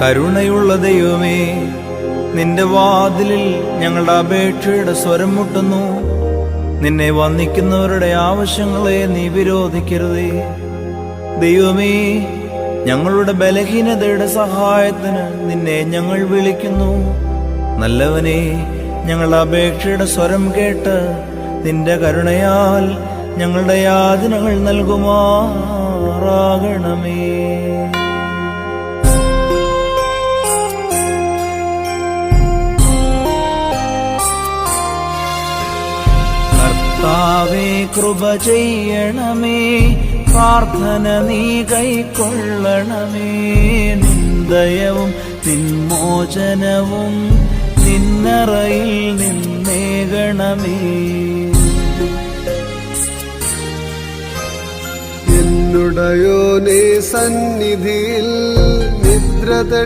കരുണയുള്ള ദൈവമേ, നിന്റെ വാതിലിൽ ഞങ്ങളുടെ അപേക്ഷയുടെ സ്വരം മുട്ടുന്നു. നിന്നെ വന്ദിക്കുന്നവരുടെ ആവശ്യങ്ങളെ നീ വിരോധിക്കരുതേ. ദൈവമേ, ഞങ്ങളുടെ ബലഹീനതയുടെ സഹായത്തിന് നിന്നെ ഞങ്ങൾ വിളിക്കുന്നു. നല്ലവനെ, ഞങ്ങളുടെ അപേക്ഷയുടെ സ്വരം കേട്ട് നിന്റെ കരുണയാൽ ഞങ്ങളുടെ യാതനകൾ നൽകുമാറാകണമേ. കർത്താവേ, കൃപ ചെയ്യണമേ, പ്രാർത്ഥന നീ കൈക്കൊള്ളണമേ. നിന്ദയവും നിന്മോചനവും നിന്നറയിൽ നിന്നേകണമേ. എന്നുടയോനേ സന്നിധിയിൽ നിദ്ര